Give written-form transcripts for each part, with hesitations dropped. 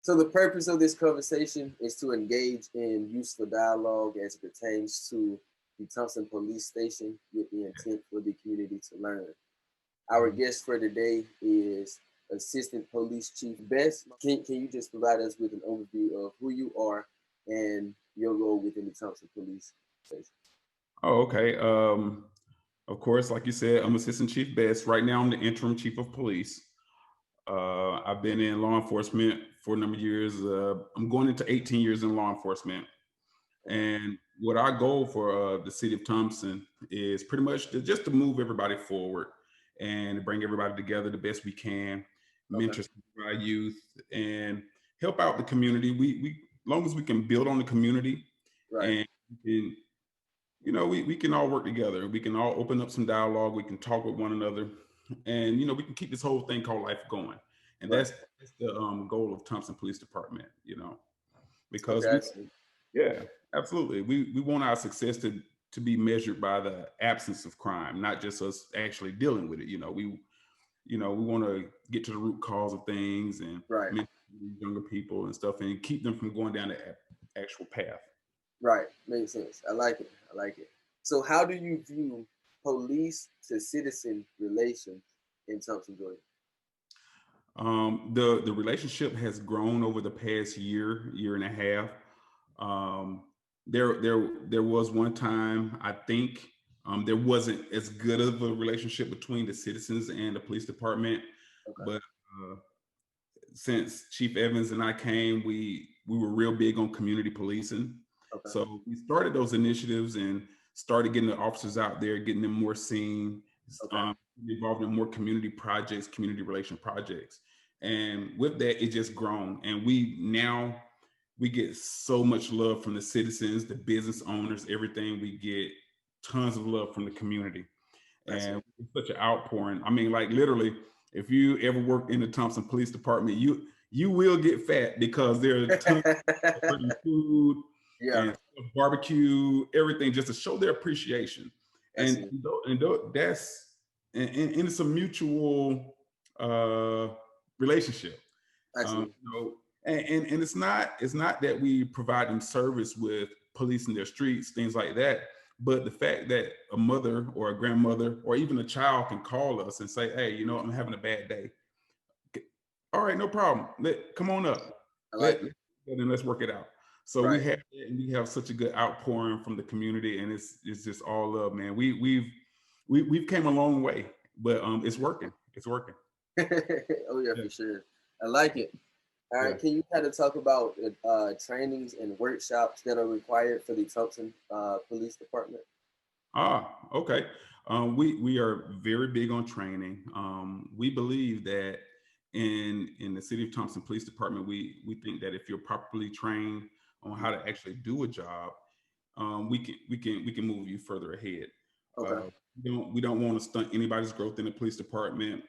So the purpose of this conversation is to engage in useful dialogue as it pertains to the Thomson Police Station with the intent for the community to learn. Our guest for today is Assistant Police Chief Bess. Can you just provide us with an overview of who you are and your role within the Thomson Police Station? Oh, okay. Of course, like you said, I'm Assistant Chief Bess. Right now, I'm the Interim Chief of Police. I've been in law enforcement for a number of years. I'm going into 18 years in law enforcement. And what our goal for the city of Thomson is pretty much just to move everybody forward and bring everybody together the best we can, mentor our youth, and help out the community. We long as we can build on the community, and we can all work together. We can all open up some dialogue. We can talk with one another, and we can keep this whole thing called life going. And that's the goal of Thomson Police Department. Because yeah, absolutely. We want our success to be measured by the absence of crime, not just us actually dealing with it. We want to get to the root cause of things and mentor younger people and stuff, and keep them from going down the actual path. Right, makes sense. I like it. So, how do you view police to citizen relations in Thomson, Georgia? The relationship has grown over the past year and a half. There was one time, I think, there wasn't as good of a relationship between the citizens and the police department. But since Chief Evans and I came, we were real big on community policing. So we started those initiatives and started getting the officers out there, getting them more seen, involved in more community projects, community relation projects. And with that, it just grown. And we get so much love from the citizens, the business owners, everything. We get tons of love from the community. And it's such an outpouring. I mean, like literally, if you ever work in the Thomson Police Department, you will get fat because there are tons of food and barbecue, everything, just to show their appreciation. And that's and it's a mutual relationship. And it's not that we provide them service with policing their streets, things like that, but the fact that a mother or a grandmother or even a child can call us and say, hey, I'm having a bad day. All right, no problem. Come on up. And let's work it out. So we have such a good outpouring from the community, and it's just all love, man. We've came a long way, but it's working. Oh yeah, for sure. I like it. All right, can you kind of talk about trainings and workshops that are required for the Thomson Police Department? Okay. We are very big on training. We believe that in the City of Thomson Police Department, we think that if you're properly trained on how to actually do a job, we can move you further ahead. We don't want to stunt anybody's growth in the police department.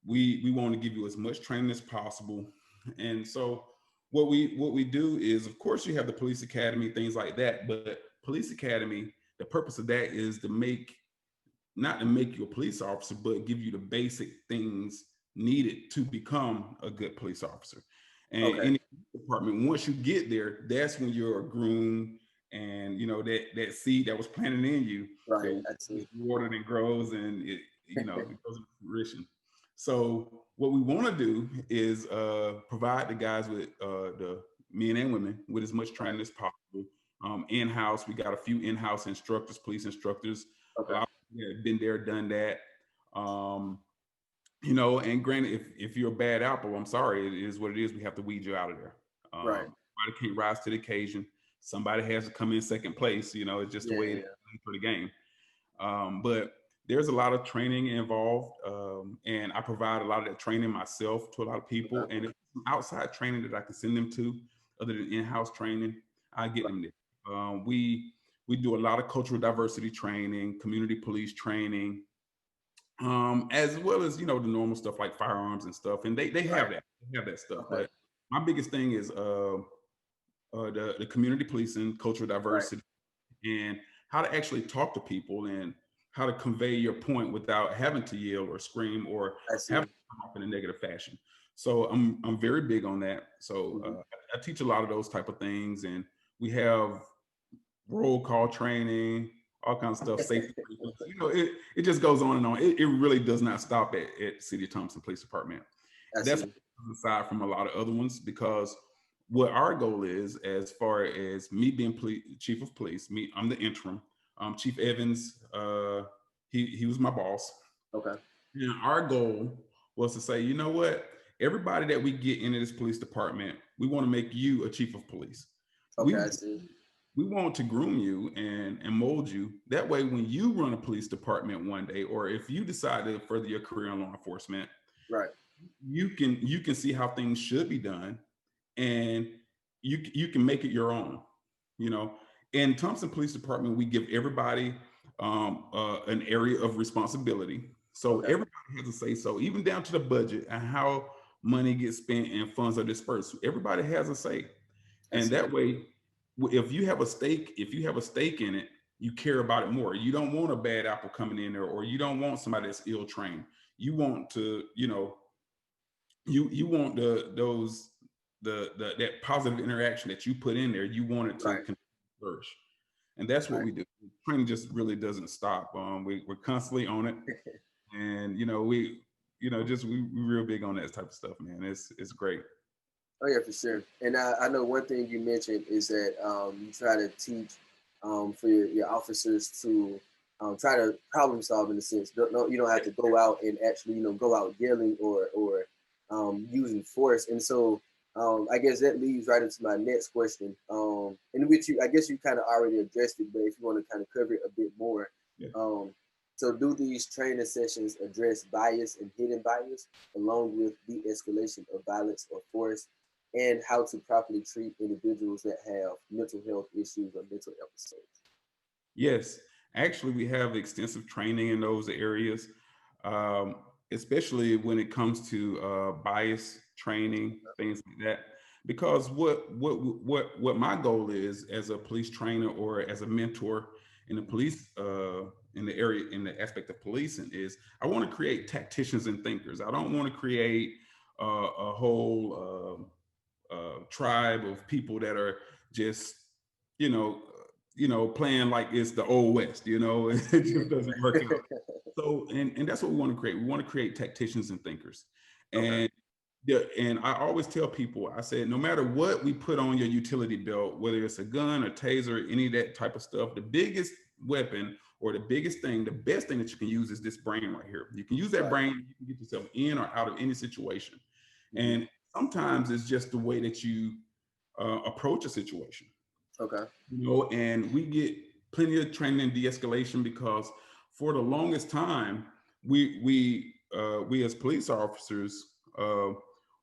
We want to give you as much training as possible. And so what we do is, of course, you have the police academy, things like that, but police academy, the purpose of that is not to make you a police officer, but give you the basic things needed to become a good police officer. And in the department, once you get there, that's when you're a groom, and that seed that was planted in you, it's watered and grows, and it goes into fruition. So what we want to do is provide the guys with the men and women with as much training as possible. In-house, we got a few in-house instructors, police instructors. Been there, done that. And granted, if you're a bad apple, I'm sorry, it is what it is. We have to weed you out of there. Somebody can't rise to the occasion. Somebody has to come in second place. It's just the way it is for the game. But there's a lot of training involved, and I provide a lot of that training myself to a lot of people. And if some outside training that I can send them to, other than in-house training, I get them there. We do a lot of cultural diversity training, community police training, as well as the normal stuff like firearms and stuff. And they have that. They have that stuff. But my biggest thing is the community policing, cultural diversity, and how to actually talk to people and how to convey your point without having to yell or scream or having to come off in a negative fashion. So I'm very big on that. So I teach a lot of those type of things, and we have roll call training, all kinds of stuff, safety. It just goes on and on. It really does not stop at City of Thomson Police Department. That's aside from a lot of other ones, because what our goal is, as far as me being chief of police, I'm the interim. Chief Evans, he was my boss. Okay. And our goal was to say, you know what? Everybody that we get into this police department, we want to make you a chief of police. Okay, I see. We want to groom you and mold you. That way, when you run a police department one day, or if you decide to further your career in law enforcement, right, you can see how things should be done, and you can make it your own. In Thomson Police Department, we give everybody an area of responsibility. So everybody has a say so, even down to the budget and how money gets spent and funds are dispersed. Everybody has a say. And that way, if you have a stake in it, you care about it more. You don't want a bad apple coming in there, or you don't want somebody that's ill trained. You want to, you want that positive interaction that you put in there. You want it to flourish. And that's what we do. Training just really doesn't stop. We're constantly on it. And we real big on that type of stuff, man. It's great. Oh yeah, for sure. And I know one thing you mentioned is that you try to teach for your officers to try to problem solve, in a sense. You don't have to go out and actually go out yelling or using force. And so I guess that leads right into my next question, in which I guess you kind of already addressed it, but if you want to kind of cover it a bit more. Yeah. So do these training sessions address bias and hidden bias, along with de-escalation of violence or force, and how to properly treat individuals that have mental health issues or mental episodes? Yes, actually, we have extensive training in those areas, especially when it comes to bias training, things like that. Because what my goal is as a police trainer or as a mentor in the police in the area, in the aspect of policing, is I want to create tacticians and thinkers. I don't want to create a whole tribe of people that are just playing like it's the old west. It just doesn't work out. So and that's what we want to create. We want to create tacticians and thinkers. And and I always tell people, I said, no matter what we put on your utility belt, whether it's a gun, a taser, any of that type of stuff, the biggest weapon or the biggest thing, the best thing that you can use is this brain right here. You can use that brain, you can get yourself in or out of any situation. And sometimes it's just the way that you approach a situation. Okay. And we get plenty of training in de-escalation, because for the longest time, we as police officers,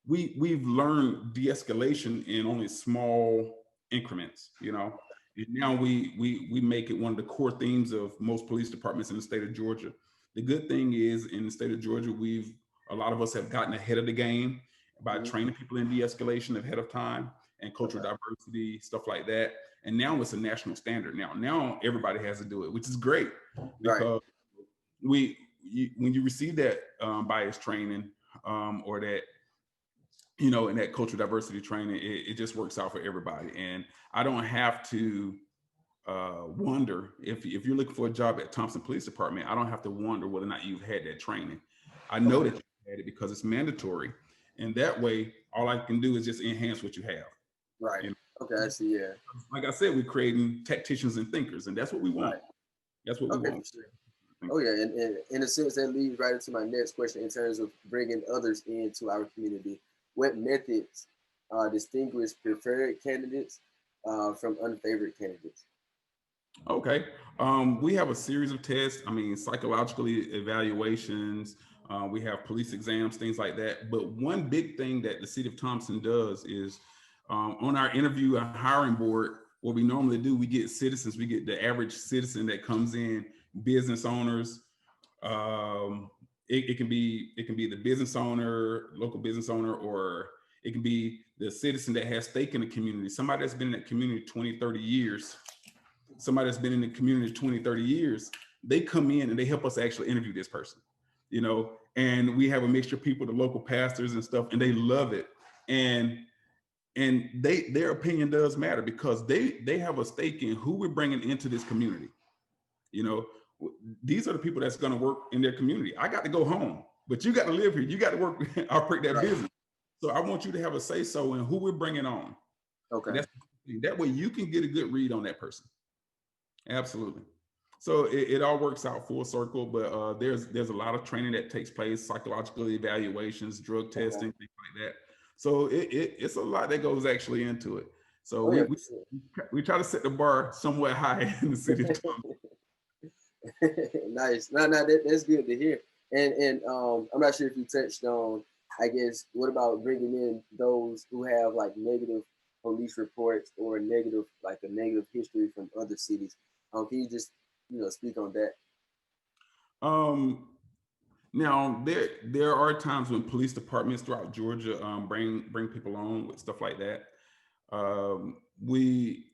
we've learned de-escalation in only small increments, And now we make it one of the core themes of most police departments in the state of Georgia. The good thing is, in the state of Georgia, a lot of us have gotten ahead of the game by training people in de-escalation ahead of time and cultural diversity, stuff like that. And now it's a national standard. Now everybody has to do it, which is great, because when you receive that bias training or that in that cultural diversity training, it just works out for everybody. And I don't have to wonder if you're looking for a job at Thomson Police Department. I don't have to wonder whether or not you've had that training. I know that you've had it because it's mandatory, and that way all I can do is just enhance what you have. Right. Okay, I see. Yeah. Like I said, we're creating tacticians and thinkers, and that's what we want. That's what we want. Sure. Oh yeah, and in a sense that leads right into my next question in terms of bringing others into our community. What methods distinguish preferred candidates from unfavored candidates? Okay. We have a series of tests. Psychological evaluations. We have police exams, things like that. But one big thing that the city of Thomson does is on our interview and hiring board, what we normally do, we get citizens. We get the average citizen that comes in, business owners. It can be the business owner, local business owner, or it can be the citizen that has stake in the community. Somebody that's been in that community 20, 30 years. Somebody that's been in the community 20, 30 years, they come in and they help us actually interview this person. you know, and we have a mixture of people, the local pastors and stuff, and they love it. And their opinion does matter because they have a stake in who we're bringing into this community. You know, these are the people that's going to work in their community. I got to go home, but you got to live here. You got to work, operate that business. So I want you to have a say so in who we're bringing on. Okay. That way you can get a good read on that person. Absolutely. So it all works out full circle, but there's a lot of training that takes place, psychological evaluations, drug testing, things like that. So it's a lot that goes actually into it. So we try to set the bar somewhat high in the city of Thomson. Nice. No, that's good to hear. And I'm not sure if you touched on, I guess, what about bringing in those who have like negative police reports or a negative history from other cities? Can you just speak on that? Now there are times when police departments throughout Georgia bring people on with stuff like that. We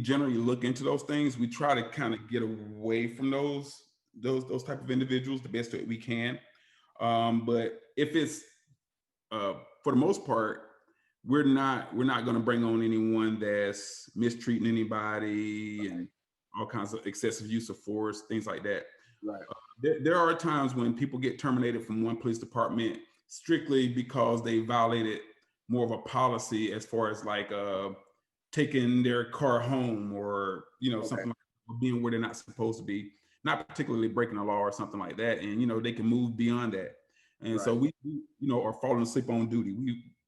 generally look into those things. We try to kind of get away from those type of individuals the best that we can. But if it's for the most part, we're not going to bring on anyone that's mistreating anybody and all kinds of excessive use of force, things like that. Right. There are times when people get terminated from one police department strictly because they violated more of a policy as far as like taking their car home or something like that, or being where they're not supposed to be, not particularly breaking the law or something like that, and they can move beyond that. And so we are falling asleep on duty.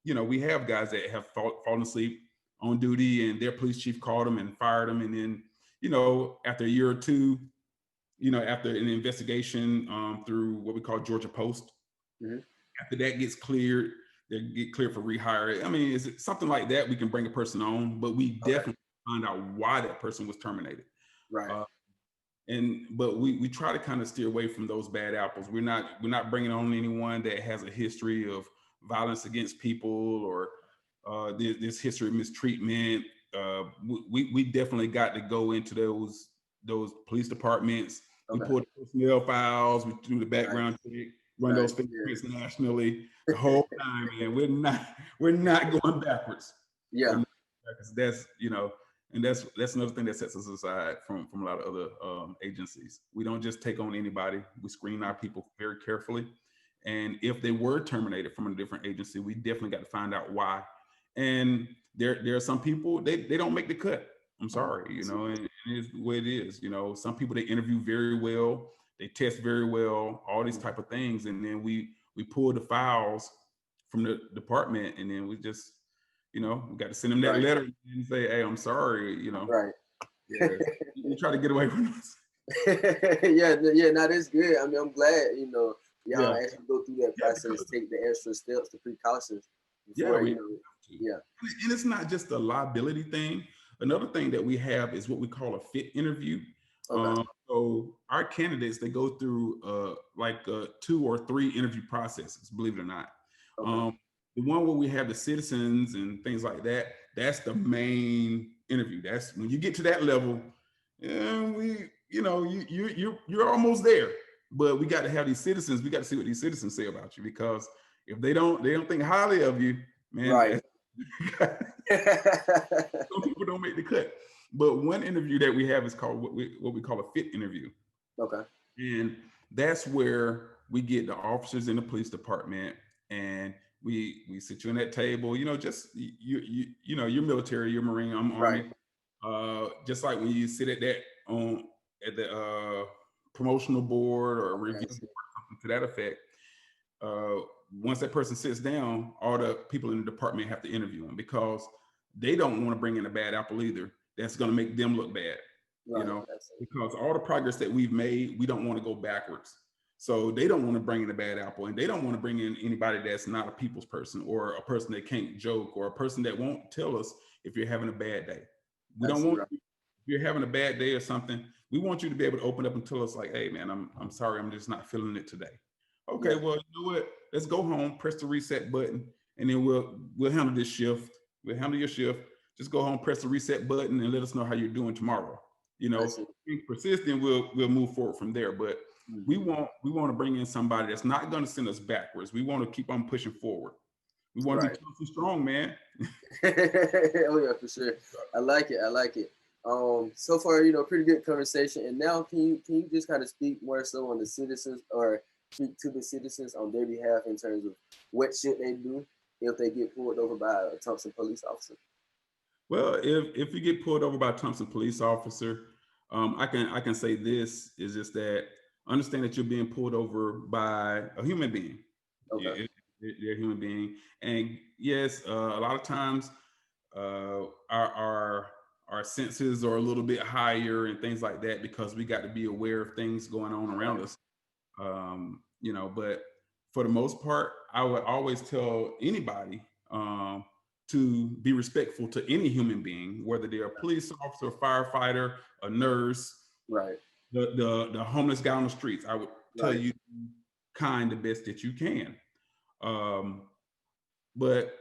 We have guys that have fallen asleep on duty, and their police chief called them and fired them, and then after a year or two, after an investigation through what we call Georgia Post, after that gets cleared, they get cleared for rehire. I mean, is it something like that? We can bring a person on, but we definitely find out why that person was terminated. Right. But we try to kind of steer away from those bad apples. We're not bringing on anyone that has a history of violence against people or this history of mistreatment. We definitely got to go into those police departments. We pull the personnel files, we do the background check, run those fingerprints nationally the whole time, man. We're not going backwards. Yeah. That's and that's another thing that sets us aside from a lot of other agencies. We don't just take on anybody. We screen our people very carefully. And if they were terminated from a different agency, we definitely got to find out why. And there are some people, they don't make the cut. I'm sorry, and it's the way it is. Some people, they interview very well, they test very well, all these type of things. And then we pull the files from the department, and then we just, we got to send them that letter and say, hey, I'm sorry, Right. Yeah, you try to get away from us. yeah, no, that's good. I mean, I'm glad, y'all actually go through that process, take the extra steps, the precautions before, and it's not just a liability thing. Another thing that we have is what we call a fit interview. So our candidates, they go through like 2 or 3 interview processes, believe it or not. The one where we have the citizens and things like that, that's the main interview. That's when you get to that level, and you're almost there. But we got to have these citizens. We got to see what these citizens say about you, because if they don't think highly of you, man. Some people don't make the cut. But one interview that we have is called what we call a fit interview. And that's where we get the officers in the police department, and we sit you in that table. Just you're military, you're Marine, I'm Army. Just like when you sit at that at the promotional board or review board, something to that effect. Once that person sits down, all the people in the department have to interview them, because they don't want to bring in a bad apple either. That's going to make them look bad, because all the progress that we've made, we don't want to go backwards. So they don't want to bring in a bad apple, and they don't want to bring in anybody that's not a people's person, or a person that can't joke, or a person that won't tell us if you're having a bad day. We don't want, if you're having a bad day or something, we want you to be able to open up and tell us like, hey man, I'm sorry, I'm just not feeling it today. Okay, well, you know what? Let's go home, press the reset button, and then we'll handle this shift. We'll handle your shift. Just go home, press the reset button, and let us know how you're doing tomorrow. Being persistent, we'll move forward from there. But we want to bring in somebody that's not going to send us backwards. We want to keep on pushing forward. We want to be tough and strong, man. Oh yeah, for sure. I like it. I like it. So far, pretty good conversation. And now, can you just kind of speak more so on the citizens, or speak to the citizens on their behalf in terms of what should they do if they get pulled over by a Thomson police officer? Well, if you get pulled over by a Thomson police officer, I can say this is just that understand that you're being pulled over by a human being. Okay. They're a human being, and yes, a lot of times our senses are a little bit higher and things like that because we got to be aware of things going on around us. But for the most part, I would always tell anybody to be respectful to any human being, whether they're a police officer, a firefighter, a nurse, Right. the homeless guy on the streets. I would tell Right. you kind the best that you can. But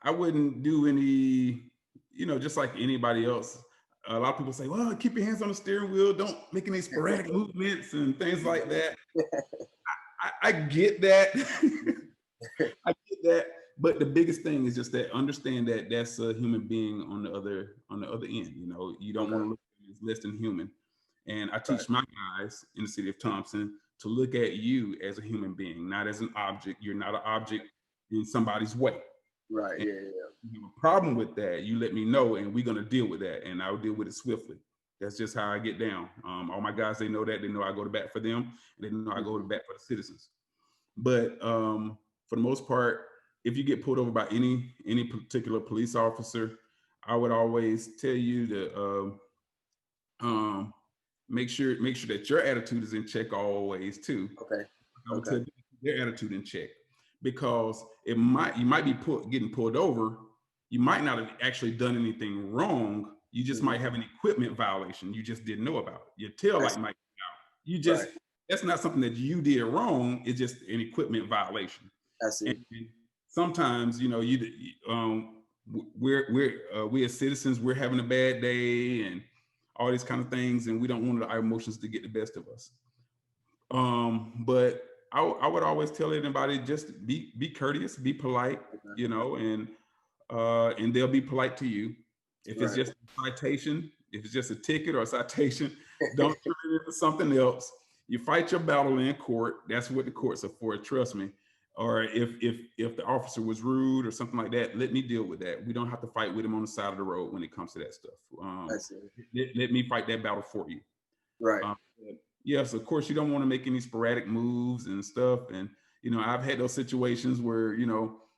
I wouldn't do any, just like anybody else. A lot of people say, well, keep your hands on the steering wheel. Don't make any sporadic movements and things like that. I get that. I get that. But the biggest thing is just that understand that that's a human being on the other end. You don't want to look at it as less than human. And I teach my guys in the city of Thomson to look at you as a human being, not as an object. You're not an object in somebody's way. Right. And Yeah. if you have a problem with that, you let me know, and we're gonna deal with that, and I'll deal with it swiftly. That's just how I get down. All my guys, they know that. They know I go to bat for them, and they know I go to bat for the citizens. But for the most part, if you get pulled over by any particular police officer, I would always tell you to make sure that your attitude is in check always too. Okay. I would tell you their attitude in check, because you might be getting pulled over. You might not have actually done anything wrong. You just might have an equipment violation you just didn't know about. Your tail light might be out. That's not something that you did wrong. It's just an equipment violation. I see. And sometimes, we as citizens, we're having a bad day and all these kind of things, and we don't want our emotions to get the best of us. But I would always tell anybody, just be courteous, be polite, and they'll be polite to you. If it's just a citation, if it's just a ticket or a citation, don't turn it into something else. You fight your battle in court. That's what the courts are for, trust me. Or if the officer was rude or something like that, let me deal with that. We don't have to fight with him on the side of the road when it comes to that stuff. Let me fight that battle for you. Right. Yes, of course, you don't want to make any sporadic moves and stuff. And, I've had those situations where,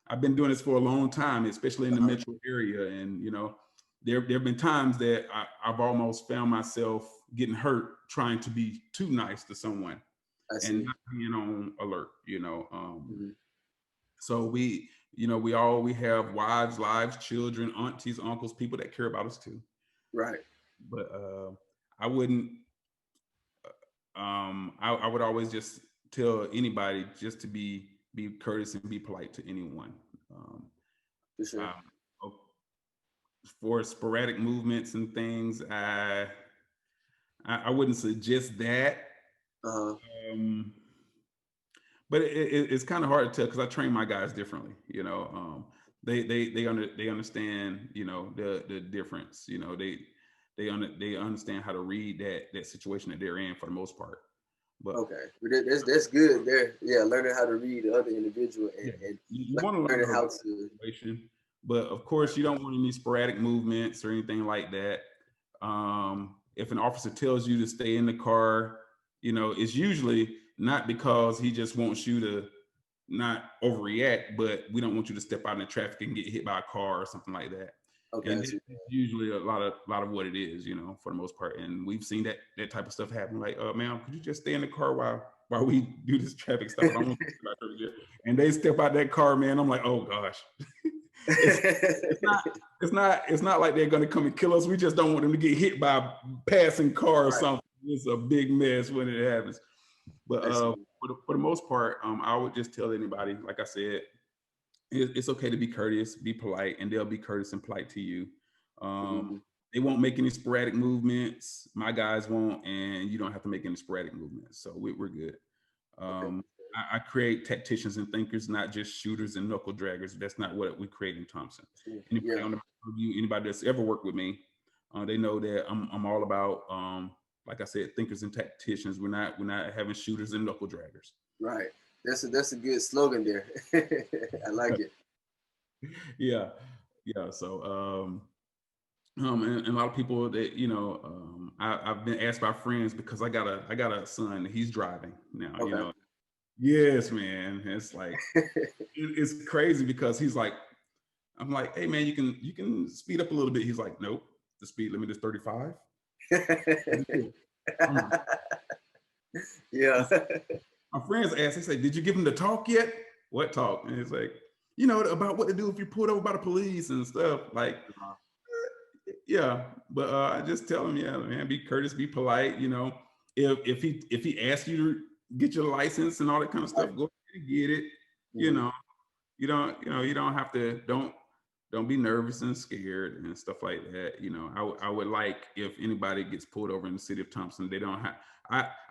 I've been doing this for a long time, especially in the metro area. And, there have been times that I've almost found myself getting hurt trying to be too nice to someone and not being on alert, So we have wives, lives, children, aunties, uncles, people that care about us too. Right. But I wouldn't, I would always just tell anybody just to be courteous and be polite to anyone. For sure. For sporadic movements and things, I wouldn't suggest that. But it's kind of hard to tell because I train my guys differently. They understand the difference. They understand how to read that situation that they're in for the most part. But that's good there. Yeah, learning how to read the other individual and you want to learn how to situation. But of course, you don't want any sporadic movements or anything like that. If an officer tells you to stay in the car, it's usually not because he just wants you to not overreact, but we don't want you to step out in the traffic and get hit by a car or something like that. Okay, and it's usually a lot of what it is, for the most part. And we've seen that type of stuff happen. Like, ma'am, could you just stay in the car while we do this traffic stop? I don't want to and they step out that car, man. I'm like, oh gosh. It's not like they're gonna come and kill us. We just don't want them to get hit by a passing car or something. It's a big mess when it happens. But for the most part, I would just tell anybody, like I said, it's okay to be courteous, be polite, and they'll be courteous and polite to you. They won't make any sporadic movements. My guys won't, and you don't have to make any sporadic movements. So we're good. Okay. I create tacticians and thinkers, not just shooters and knuckle draggers. That's not what we create in Thomson. Anybody Yeah. on the review, anybody that's ever worked with me, they know that I'm all about, like I said, thinkers and tacticians. We're not having shooters and knuckle draggers. Right. That's a good slogan there. I like it. Yeah, yeah. So, and a lot of people that I've been asked by friends because I got a son. He's driving now. Okay. Yes, man. It's like it's crazy because he's like, I'm like, hey man, you can speed up a little bit. He's like, nope, the speed limit is 35. Yeah. My friends ask, they say, did you give him the talk yet? What talk? And it's like, about what to do if you're pulled over by the police and stuff. Like, yeah, but I just tell him, yeah, man, be courteous, be polite. If he asks you to get your license and all that kind of stuff, go ahead and get it. Mm-hmm. You don't have to don't be nervous and scared and stuff like that. I would like if anybody gets pulled over in the city of Thomson, they don't have.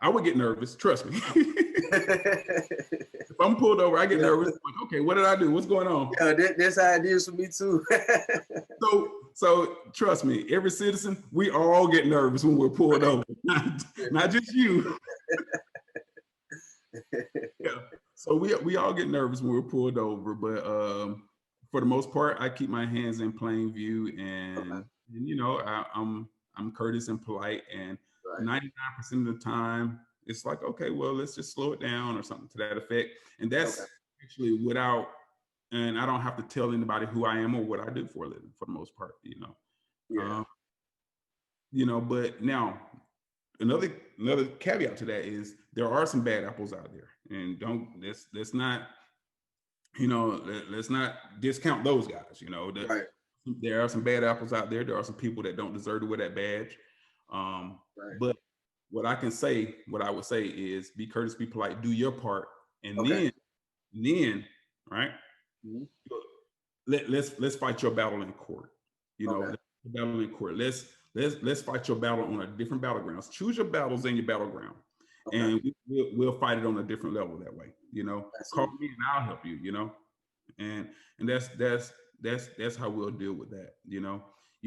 I would get nervous. Trust me. If I'm pulled over, I get nervous. Like, okay, what did I do? What's going on? Yeah, that's how it is for me too. So trust me, every citizen, we all get nervous when we're pulled over, not just you. Yeah. So we all get nervous when we're pulled over, but for the most part, I keep my hands in plain view, and I'm courteous and polite, and 99% of the time, it's like, okay, well, let's just slow it down or something to that effect, and that's actually without. And I don't have to tell anybody who I am or what I do for a living, for the most part, Yeah. But now another caveat to that is there are some bad apples out there, and let's not let's not discount those guys. There are some bad apples out there. There are some people that don't deserve to wear that badge. But what I would say is be courteous, be polite, do your part, and then right. Mm-hmm. Let's fight your battle in court. Battle in court. Let's fight your battle on a different battlegrounds. Choose your battles and your battleground, and we'll fight it on a different level that way. Call me and I'll help you. And that's how we'll deal with that. You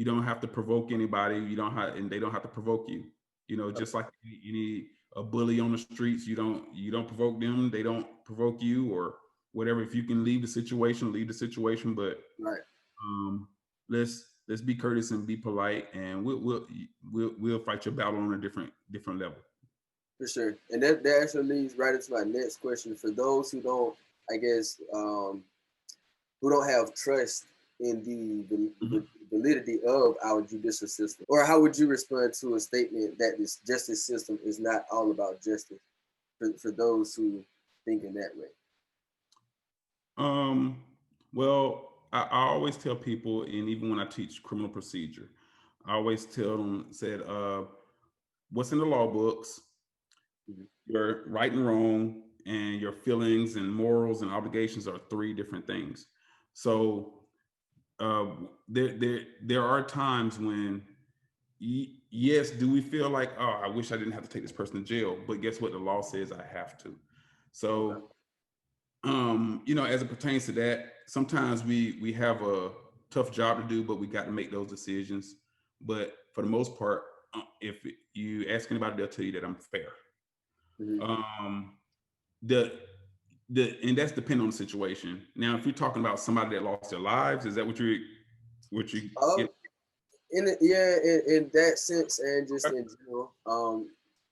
don't have to provoke anybody. And they don't have to provoke you. Just like any a bully on the streets, you don't provoke them. They don't provoke you or whatever. If you can leave the situation, leave the situation. But let's be courteous and be polite, and we'll fight your battle on a different level. For sure, and that actually leads right into my next question. For those who don't, I guess, who don't have trust in the validity of our judicial system, or how would you respond to a statement that this justice system is not all about justice? For those who think in that way. Well, I always tell people, and even when I teach criminal procedure, I always tell them, what's in the law books, your right and wrong, and your feelings and morals and obligations are three different things. So there are times when, yes, do we feel like, oh, I wish I didn't have to take this person to jail, but guess what? The law says I have to. So, as it pertains to that, sometimes we have a tough job to do, but we got to make those decisions. But for the most part, if you ask anybody, they'll tell you that I'm fair. Mm-hmm. And that's depending on the situation. Now, if you're talking about somebody that lost their lives, is that what you get? In that sense, and just in general,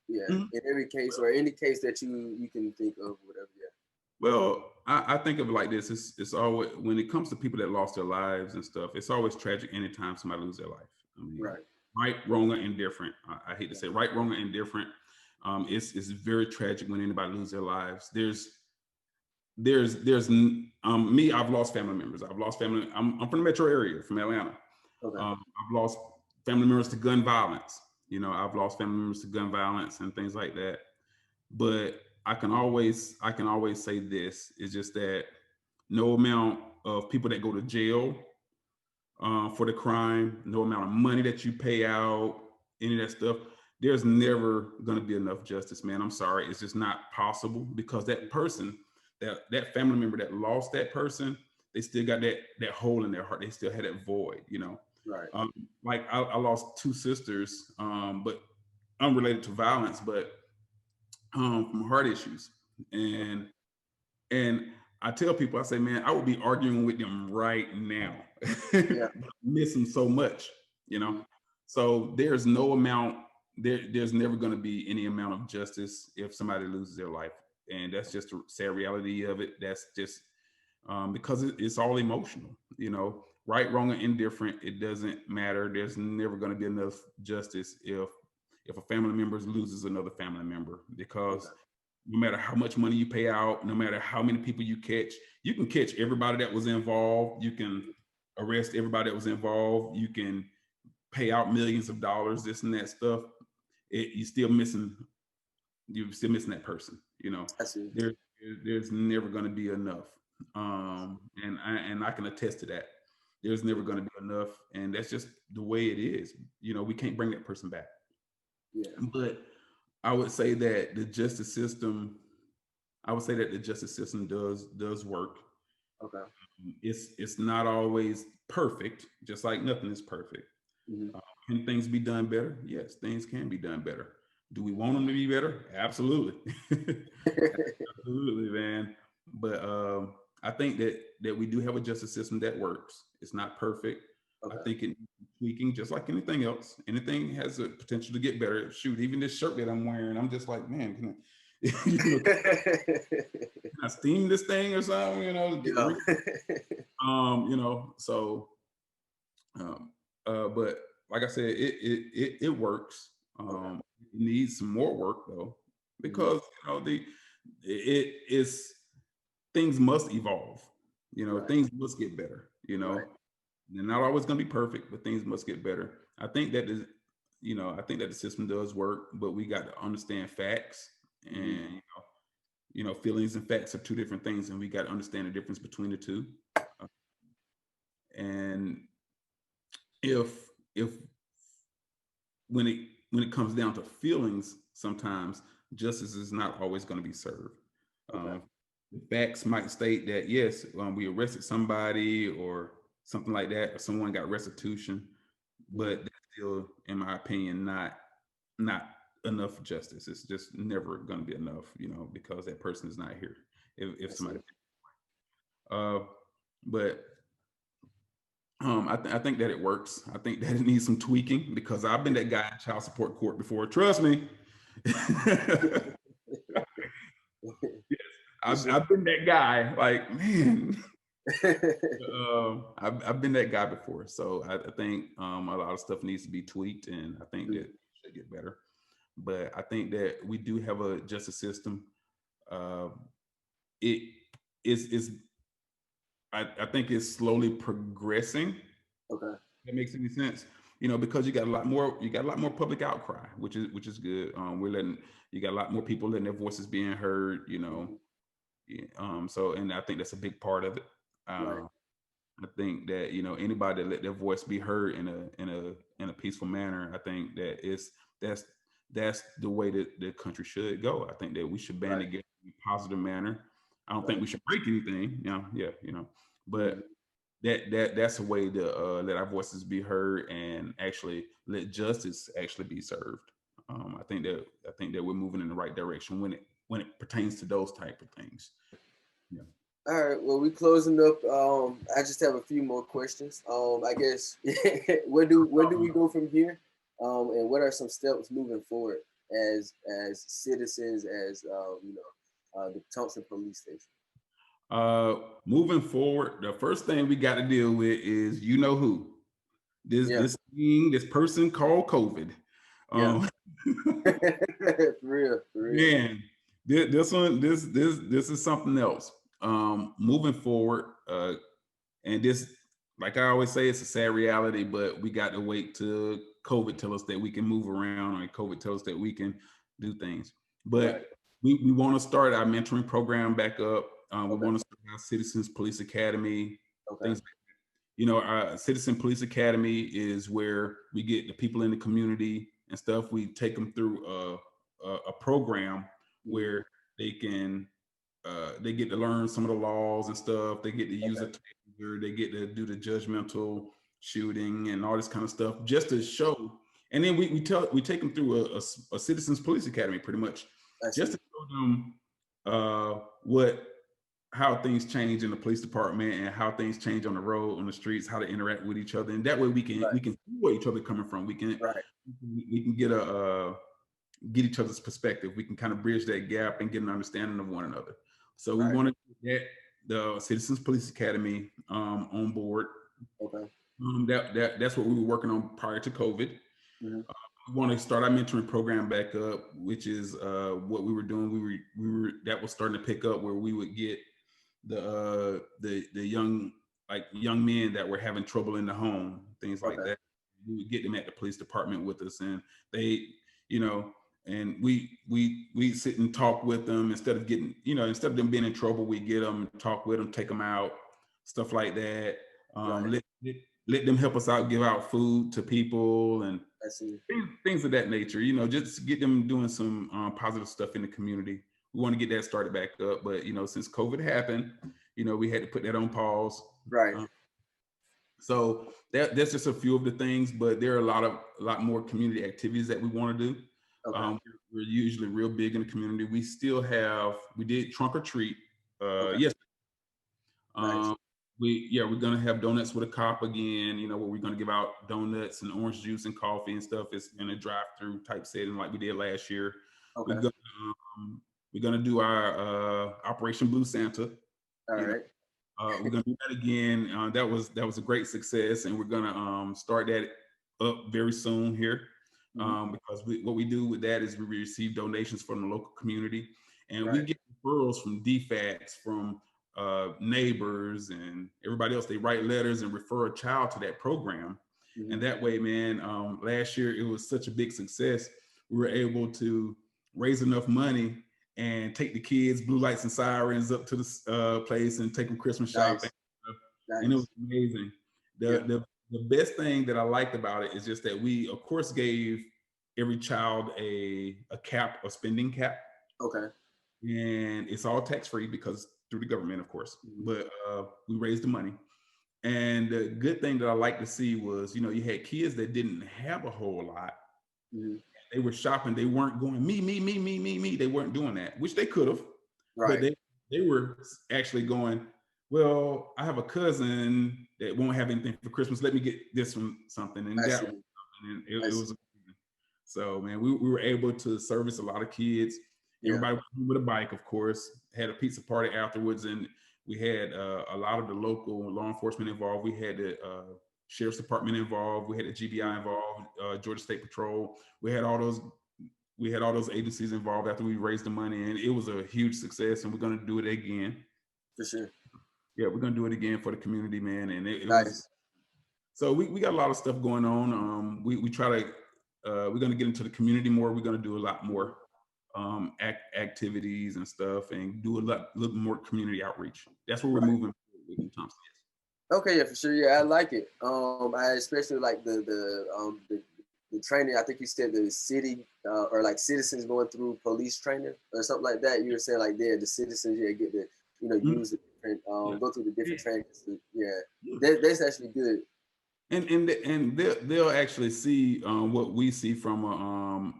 in every case or any case that you can think of, whatever. Yeah. Well, I think of it like this. It's always, when it comes to people that lost their lives and stuff, it's always tragic anytime somebody loses their life. I mean, right, wrong, or indifferent. I hate to say right, wrong, or indifferent. It's very tragic when anybody loses their lives. There's me. I've lost family members. I've lost family. I'm from the metro area, from Atlanta. Okay. I've lost family members to gun violence. I've lost family members to gun violence and things like that. But I can always say this, is just that no amount of people that go to jail for the crime, no amount of money that you pay out, any of that stuff, there's never going to be enough justice, man. I'm sorry. It's just not possible, because that person, that family member that lost that person, they still got that hole in their heart. They still had that void, you know. Right. Like I lost two sisters, but unrelated to violence, but from heart issues. And I tell people, I say, man, I would be arguing with them right now. Yeah. I miss them so much, you know. So there's no amount, there's never going to be any amount of justice if somebody loses their life. And that's just a sad reality of it. That's just because it's all emotional, you know, right, wrong, or indifferent. It doesn't matter. There's never going to be enough justice if a family member loses another family member, because Okay. no matter how much money you pay out, no matter how many people you can catch everybody that was involved. You can arrest everybody that was involved. You can pay out millions of dollars, this and that stuff. You're still missing. You're still missing that person. You know, I see. there, there's never going to be enough, and I can attest to that. There's never going to be enough, and that's just the way it is. You know, we can't bring that person back. Yeah. But I would say that the justice system I would say that the justice system does work. Okay. It's not always perfect, just like nothing is perfect. Mm-hmm. Can things be done better? Yes, things can be done better. Do we want them to be better? Absolutely, absolutely, man. But I think that we do have a justice system that works. It's not perfect. I Okay. think it needs tweaking, just like anything else. Anything has a potential to get better. Shoot, even this shirt that I'm wearing, I'm just like, man, can I, you know, can I steam this thing or something? You know, get Yeah. you know. So, um, but like I said, it works. Okay. It needs some more work though, Mm-hmm. because you know it is things must evolve. You know, Right. things must get better. You know, Right. they're not always going to be perfect, but things must get better. I think that is, you know, I think that the system does work, but we got to understand facts, Mm-hmm. and you know, feelings and facts are two different things, and we got to understand the difference between the two. Uh, and if when it comes down to feelings, sometimes justice is not always going to be served. Okay. The facts might state that yes, we arrested somebody or something like that, or someone got restitution, Mm-hmm. but that's still, in my opinion, not enough justice. It's just never going to be enough, you know, because that person is not here. If I somebody, see. uh, but I think that it works. I think that it needs some tweaking, because I've been that guy in child support court before. Trust me. Yes, For sure. I've been that guy. Like, man, I've been that guy before. So I think a lot of stuff needs to be tweaked, and I think that Mhm. it should get better. But I think that we do have a justice system. Uh, it is I think it's slowly progressing. Okay. That makes any sense, you know, because you got a lot more public outcry, which is good. We're letting You got a lot more people letting their voices being heard, you know. Mhm. Yeah, so, and I think that's a big part of it. Right. I think that, you know, anybody that let their voice be heard in a peaceful manner, I think that that's that's the way that the country should go. I think that we should band Right. together in a positive manner. I don't think Right. we should break anything, you know. Yeah, you know, Mhm. but that's a way to let our voices be heard and actually let justice actually be served. I think that we're moving in the right direction when it pertains to those type of things. Yeah. All right. Well, we closing up. I just have a few more questions. I guess where do we go from here? And what are some steps moving forward as citizens, as the Thompson Police Station? Moving forward, the first thing we got to deal with is, you know, who Yeah. this person called COVID. Yeah. Um, For real. For real. Man, this one, this is something else. Moving forward, and this, like I always say, it's a sad reality, but we got to wait till COVID tell us that we can move around, or COVID tell us that we can do things. But Right. we want to start our mentoring program back up. We Okay. want to start our Citizens Police Academy, Okay. things. you know, our Citizen Police Academy is where we get the people in the community and stuff. We take them through a program where they can they get to learn some of the laws and stuff. They get to use a taser. They get to do the judgmental shooting and all this kind of stuff just to show. And then we take them through a Citizens Police Academy pretty much, just to show them how things change in the police department and how things change on the road, on the streets, how to interact with each other, and that way we can see where each other coming from. We can get each other's perspective. We can kind of bridge that gap and get an understanding of one another. So we want to get the Citizens Police Academy on board. Okay. That's what we were working on prior to COVID. We want to start our mentoring program back up, which is what we were doing. We were that was starting to pick up, where we would get the young men that were having trouble in the home, things like that. We would get them at the police department with us, and they, you know, and we sit and talk with them instead of them being in trouble. We get them, talk with them, take them out, stuff like that. Let them help us out, give out food to people and things of that nature. You know, just get them doing some positive stuff in the community. We want to get that started back up, but you know, since COVID happened, you know, we had to put that on pause. So that's just a few of the things, but there are a lot more community activities that we want to do. We're usually real big in the community. We did trunk or treat yesterday. We're gonna have donuts with a cop again, you know, where we're gonna give out donuts and orange juice and coffee and stuff. It's in a drive-through type setting like we did last year. We're gonna do our Operation Blue Santa. We're gonna do that again. That was a great success, and we're gonna start that up very soon here. Because what we do with that is we receive donations from the local community, and we get referrals from DFACs, from neighbors and everybody else. They write letters and refer a child to that program. And that way, man, last year it was such a big success. We were able to raise enough money and take the kids, blue lights and sirens, up to the place and take them Christmas shopping. And it was amazing. The best thing that I liked about it is just that we, of course, gave every child a spending cap. And it's all tax-free because through the government, of course. But we raised the money. And the good thing that I like to see was, you know, you had kids that didn't have a whole lot. They were shopping. They weren't going me. They weren't doing that, which they could have. But they were actually going, well, I have a cousin that won't have anything for Christmas. Let me get this from something. And that was something. And it was amazing. So, man, we were able to service a lot of kids. Everybody went with a bike, of course, had a pizza party afterwards. And we had a lot of the local law enforcement involved. We had the Sheriff's Department involved. We had the GBI involved, Georgia State Patrol. We had all those agencies involved after we raised the money. And it was a huge success. And we're going to do it again. For sure. Yeah, we're going to do it again for the community, man. And it was, so we got a lot of stuff going on. We try to, we're going to get into the community more. We're going to do a lot more activities and stuff, and do a little more community outreach. That's where we're moving in Thomson. Okay, yeah, for sure. Yeah, I like it. I especially like the training. I think you said the city or like citizens going through police training or something like that. You were saying like the citizens get to use the different go through the different trainings. That's actually good. And they'll actually see what we see from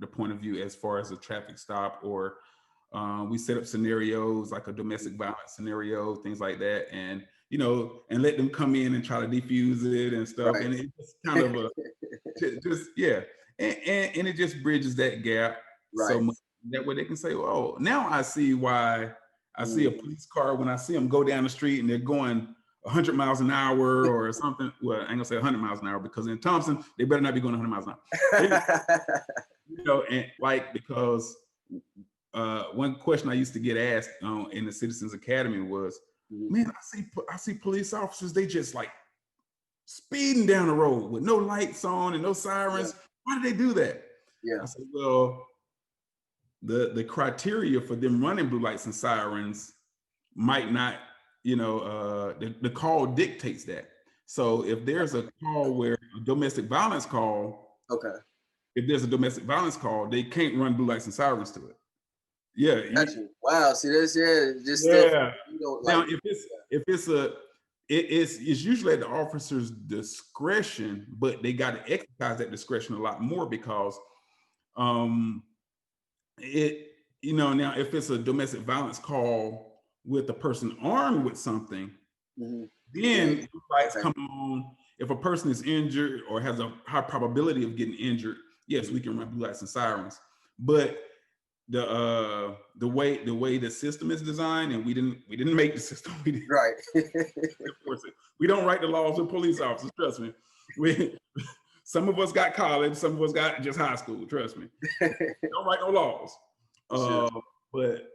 the point of view as far as a traffic stop, or we set up scenarios like a domestic violence scenario, things like that, and and let them come in and try to defuse it and stuff. And it's just kind of and it just bridges that gap so much. That way they can say, "Oh, now I see why I see a police car when I see them go down the street and they're going 100 miles an hour or something." Well, I ain't gonna say 100 miles an hour, because in Thomson they better not be going 100 miles an hour. And because one question I used to get asked in the Citizens Academy was, "Man, I see police officers, they just like speeding down the road with no lights on and no sirens. Why do they do that?" I said, well, the criteria for them running blue lights and sirens might not the call dictates that. So if there's a call where a domestic violence call, Okay. if there's a domestic violence call, they can't run blue lights and sirens to it. Yeah. Gotcha. Wow. See, that's just stuff Yeah. you don't Now, like. it's usually at the officer's discretion, but they got to exercise that discretion a lot more because it now if it's a domestic violence call with a person armed with something, Mhm. then Yeah. lights Okay. come on. If a person is injured or has a high probability of getting injured, yes, we can run blue lights and sirens. But the way the system is designed, and we didn't make the system. We didn't Right. enforce it. We don't write the laws of police officers. Trust me. We some of us got college, some of us got just high school. Trust me. We don't write no laws. Sure. But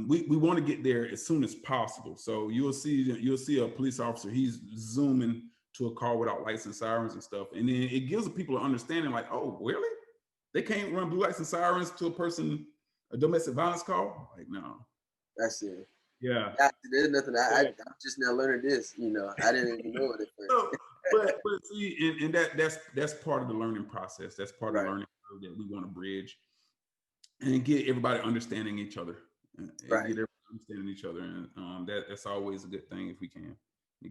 we want to get there as soon as possible. So you'll see a police officer. He's zooming to a car without lights and sirens and stuff, and then it gives the people an understanding, like, oh, really? They can't run blue lights and sirens to a domestic violence call? Like, no. That's it. Yeah. There's nothing. I'm just now learning this. I didn't even know it at first. So, but see, and that's part of the learning process. That's part of the Right. learning curve that we want to bridge and get everybody understanding each other. Right. Get everybody understanding each other, and that's always a good thing if we can.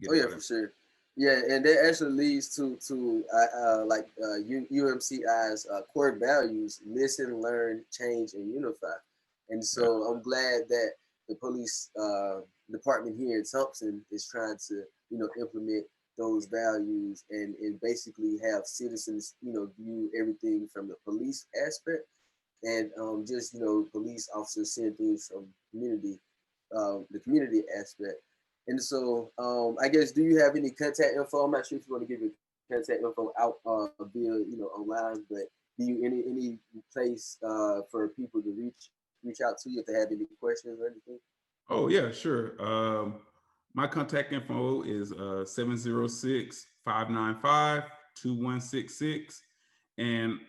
Oh yeah, for sure. Yeah, and that actually leads to UMCI's core values: listen, learn, change, and unify. And so I'm glad that the police department here in Thomson is trying to implement those values and basically have citizens view everything from the police aspect and just police officers seeing things from the community aspect. And so I guess, do you have any contact info? I'm not sure if you want to give your contact info out via online, but do you any place for people to reach out to you if they have any questions or anything? Oh yeah, sure. My contact info is 706-595-2166, and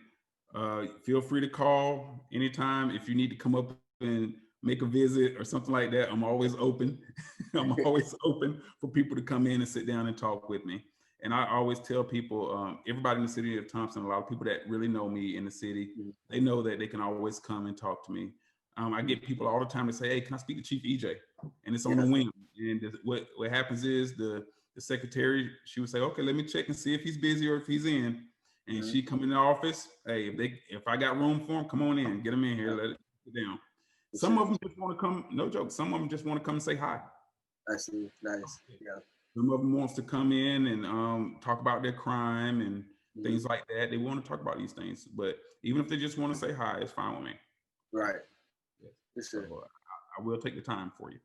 feel free to call anytime if you need to come up and make a visit or something like that. I'm always open. I'm always open for people to come in and sit down and talk with me. And I always tell people, everybody in the city of Thomson, a lot of people that really know me in the city, they know that they can always come and talk to me. I get people all the time to say, "Hey, can I speak to Chief EJ?" And it's on the whim. And what happens is the secretary, she would say, "Okay, let me check and see if he's busy or if he's in." And she come in the office. Hey, if I got room for him, come on in, get him in here, let it sit down. Some of them just want to come. No joke. Some of them just want to come and say hi. I see. Nice. Yeah. Some of them wants to come in and talk about their crime and things like that. They want to talk about these things, but even if they just want to say hi, it's fine with me. Right. For sure. So I will take the time for you.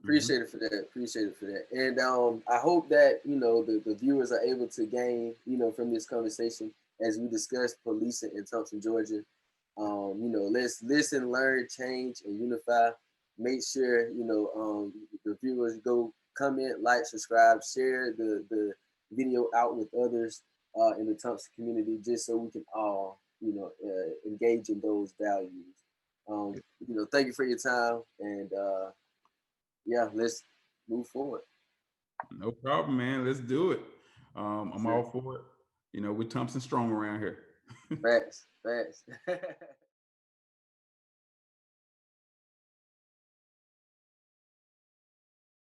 Appreciate it for that. Appreciate it for that. And I hope that the viewers are able to gain from this conversation as we discussed policing in Thomson, Georgia. Let's listen, learn, change, and unify. Make sure the viewers go comment, like, subscribe, share the video out with others in the Thomson community, just so we can all engage in those values. Thank you for your time, and yeah, let's move forward. No problem, man. Let's do it. I'm all for it. We're Thomson strong around here. Facts.